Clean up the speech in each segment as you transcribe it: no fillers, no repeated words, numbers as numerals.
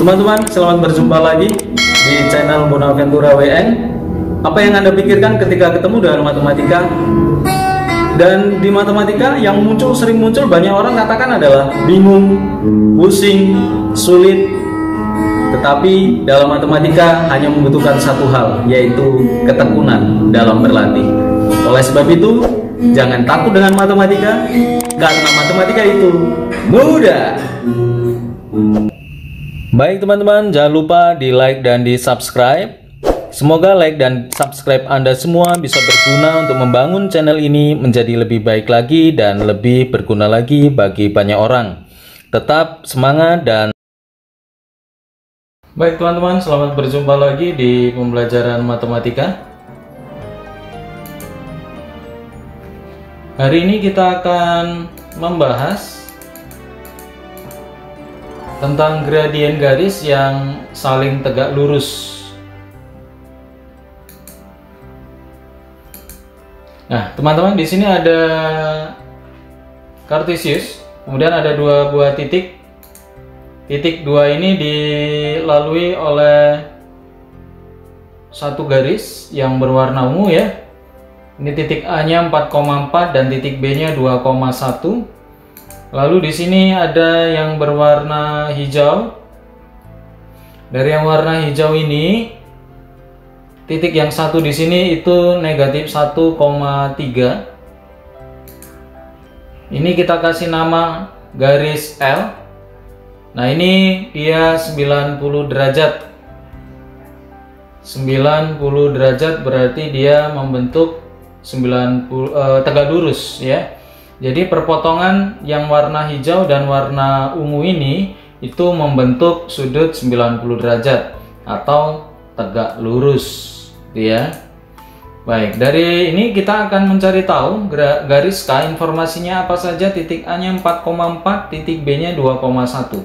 Teman-teman, selamat berjumpa lagi di channel Bonaventura WN. Apa yang Anda pikirkan ketika ketemu dengan matematika? Dan di matematika yang sering muncul banyak orang katakan adalah bingung, pusing, sulit. Tetapi dalam matematika hanya membutuhkan satu hal, yaitu ketekunan dalam berlatih. Oleh sebab itu, jangan takut dengan matematika, karena matematika itu mudah. Baik teman-teman, jangan lupa di like dan di subscribe. Semoga like dan subscribe Anda semua bisa berguna untuk membangun channel ini menjadi lebih baik lagi dan lebih berguna lagi bagi banyak orang. Tetap semangat dan baik teman-teman, selamat berjumpa lagi di pembelajaran matematika. Hari ini kita akan membahas tentang gradien garis yang saling tegak lurus. Nah, teman-teman, di sini ada Cartesius, kemudian ada dua buah titik. Titik dua ini dilalui oleh satu garis yang berwarna ungu ya. Ini titik A-nya 4,4 dan titik B-nya 2,1. Lalu di sini ada yang berwarna hijau. Dari yang warna hijau ini, titik yang satu di sini itu negatif 1,3. Ini kita kasih nama garis L. Nah, ini dia 90 derajat. 90 derajat berarti dia membentuk 90 tegak lurus ya. Jadi perpotongan yang warna hijau dan warna ungu ini itu membentuk sudut 90 derajat atau tegak lurus ya. Baik, dari ini kita akan mencari tahu garis K informasinya apa saja. Titik A-nya 4,4, titik B-nya 2,1.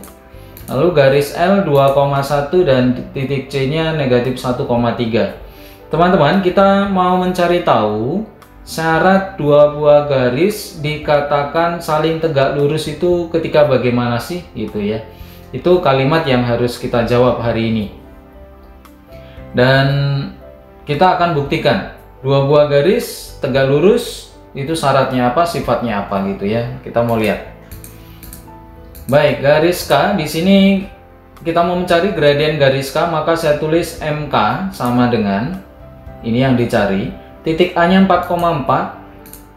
Lalu garis L 2,1 dan titik C-nya negatif 1,3. Teman-teman, kita mau mencari tahu syarat dua buah garis dikatakan saling tegak lurus itu ketika bagaimana sih gitu ya. Itu kalimat yang harus kita jawab hari ini. Dan kita akan buktikan dua buah garis tegak lurus itu syaratnya apa, sifatnya apa gitu ya. Kita mau lihat. Baik, garis K di sini kita mau mencari gradien garis K, maka saya tulis MK sama dengan ini yang dicari. Titik A-nya 4,4,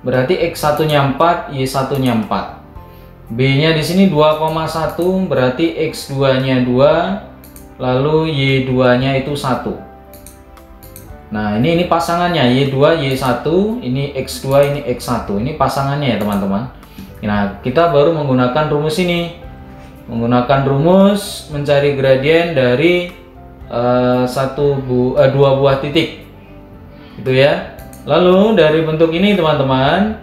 berarti X1-nya 4, Y1-nya 4. B-nya di sini 2,1, berarti X2-nya 2, lalu Y2-nya itu 1. Nah, ini pasangannya Y2, Y1, ini X2, ini X1. Ini pasangannya ya, teman-teman. Nah, kita baru menggunakan rumus ini. Menggunakan rumus mencari gradien dari dua buah titik. Gitu ya. Lalu dari bentuk ini teman-teman,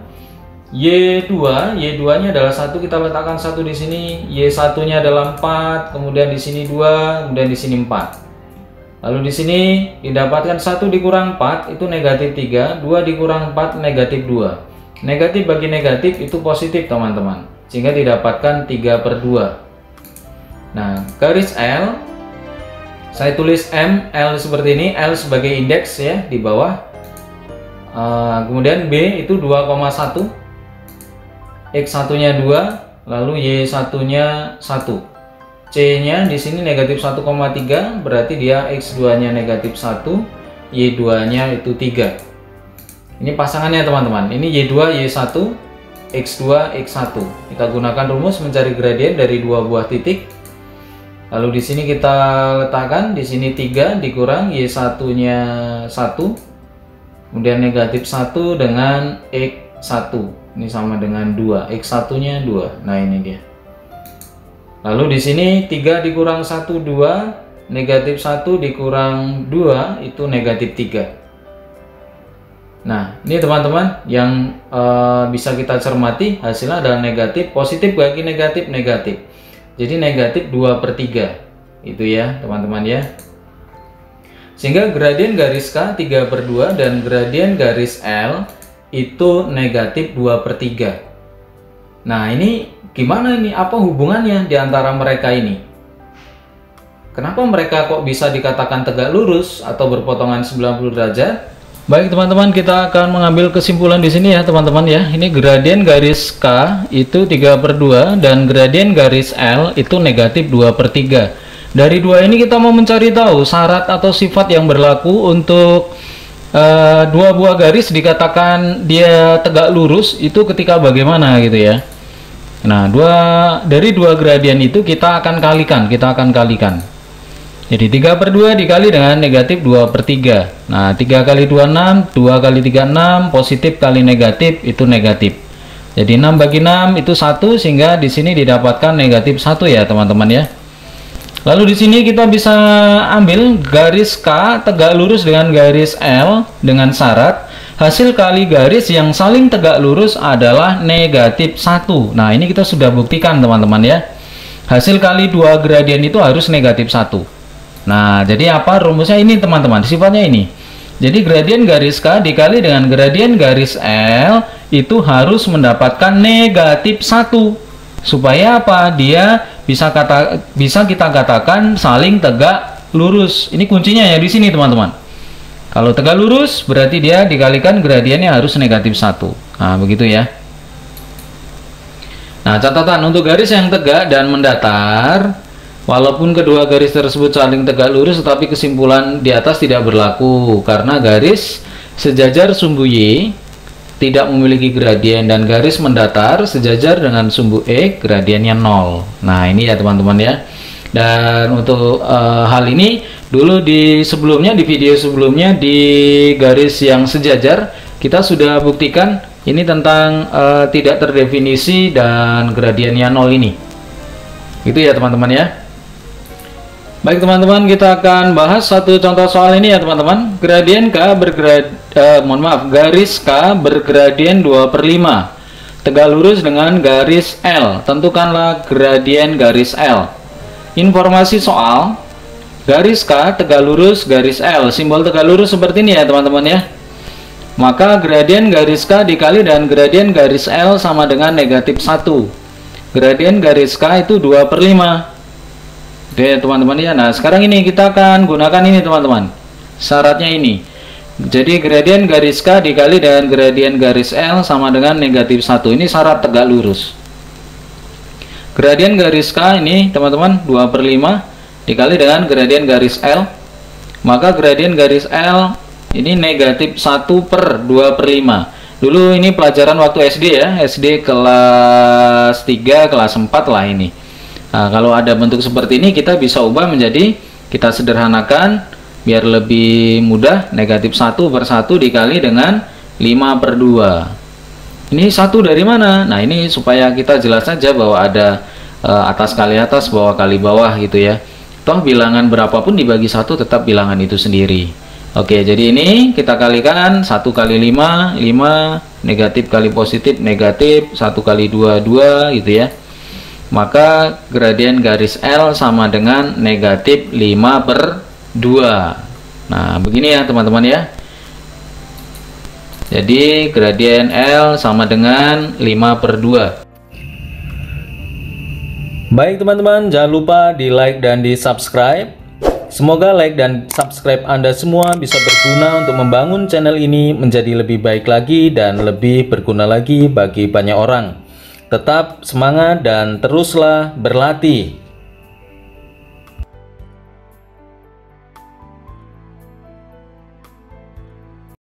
Y2-nya adalah 1, kita letakkan 1 di sini, Y1-nya adalah 4, kemudian di sini 2, kemudian di sini 4. Lalu di sini didapatkan 1 dikurang 4 itu negatif 3, 2 dikurang 4 negatif 2. Negatif bagi negatif itu positif teman-teman, sehingga didapatkan 3/2. Nah, garis L saya tulis M, L seperti ini, L sebagai indeks ya di bawah. Kemudian B itu 2,1, X1-nya 2, lalu Y1-nya 1. C-nya di sini negatif 1,3, berarti dia X2-nya negatif 1, Y2-nya itu 3. Ini pasangannya teman-teman. Ini Y2, Y1, X2, X1. Kita gunakan rumus mencari gradien dari dua buah titik. Lalu di sini kita letakkan, di sini 3 dikurang Y1-nya 1. Kemudian negatif 1 dengan X1. Ini sama dengan 2. X1-nya 2. Nah, ini dia. Lalu di sini 3 dikurang 1, 2. Negatif 1 dikurang 2 itu negatif 3. Nah, ini teman-teman yang bisa kita cermati hasilnya adalah negatif. Positif bagi negatif, negatif. Jadi negatif 2/3. Itu ya teman-teman ya. Sehingga gradien garis K 3/2 dan gradien garis L itu negatif 2/3. Nah, ini gimana ini? Apa hubungannya di antara mereka ini? Kenapa mereka kok bisa dikatakan tegak lurus atau berpotongan 90 derajat? Baik teman-teman, kita akan mengambil kesimpulan di sini ya teman-teman ya. Ini gradien garis K itu 3/2 dan gradien garis L itu negatif 2/3. Dari dua ini kita mau mencari tahu syarat atau sifat yang berlaku untuk dua buah garis dikatakan dia tegak lurus itu ketika bagaimana gitu ya. Nah, dari dua gradien itu kita akan kalikan. Jadi 3/2 dikali dengan negatif 2/3. Nah, 3 kali 2 6, 2 kali 3 6, positif kali negatif itu negatif. Jadi 6 bagi 6 itu 1, sehingga di sini didapatkan negatif 1 ya teman-teman ya. Lalu di sini kita bisa ambil garis K tegak lurus dengan garis L dengan syarat hasil kali garis yang saling tegak lurus adalah negatif 1. Nah, ini kita sudah buktikan teman-teman ya. Hasil kali dua gradien itu harus negatif 1. Nah, jadi apa rumusnya ini teman-teman? Sifatnya ini. Jadi gradien garis K dikali dengan gradien garis L itu harus mendapatkan negatif 1. Supaya apa? Dia bisa kita katakan saling tegak lurus. Ini kuncinya ya di sini teman-teman. Kalau tegak lurus berarti dia dikalikan gradiennya harus negatif 1. Nah, begitu ya. Nah, catatan untuk garis yang tegak dan mendatar, walaupun kedua garis tersebut saling tegak lurus, tetapi kesimpulan di atas tidak berlaku karena garis sejajar sumbu Y tidak memiliki gradien dan garis mendatar sejajar dengan sumbu E gradiennya 0. Nah, ini ya teman-teman ya. Dan untuk hal ini dulu di video sebelumnya di garis yang sejajar kita sudah buktikan ini tentang tidak terdefinisi dan gradiennya 0 ini. Itu ya teman-teman ya. Baik teman-teman, kita akan bahas satu contoh soal ini ya teman-teman. Gradien K garis K bergradien 2/5 tegak lurus dengan garis L. Tentukanlah gradien garis L. Informasi soal garis K tegak lurus garis L. Simbol tegak lurus seperti ini ya teman-teman ya. Maka gradien garis K dikali dan gradien garis L sama dengan negatif 1. Gradien garis K itu 2/5. Oke teman-teman ya. Nah, sekarang ini kita akan gunakan ini teman-teman. Syaratnya ini. Jadi gradien garis K dikali dengan gradien garis L sama dengan negatif 1. Ini syarat tegak lurus. Gradien garis K ini teman-teman 2/5 dikali dengan gradien garis L. Maka gradien garis L ini negatif 1/2/5. Dulu ini pelajaran waktu SD ya. SD kelas 3, kelas 4 lah ini. Nah, kalau ada bentuk seperti ini kita bisa ubah menjadi, kita sederhanakan biar lebih mudah, negatif 1/1 dikali dengan 5/2. Ini 1 dari mana? Nah, ini supaya kita jelas saja bahwa ada atas kali atas, bawah kali bawah gitu ya. Toh bilangan berapapun dibagi 1 tetap bilangan itu sendiri. Oke, jadi ini kita kalikan 1 kali 5, 5, negatif kali positif, negatif, 1 kali 2, 2 gitu ya. Maka gradien garis L sama dengan negatif 5/2. Nah, begini ya teman-teman ya. Jadi gradien L sama dengan 5/2. Baik teman-teman, jangan lupa di like dan di subscribe. Semoga like dan subscribe Anda semua bisa berguna untuk membangun channel ini menjadi lebih baik lagi dan lebih berguna lagi bagi banyak orang. Tetap semangat dan teruslah berlatih.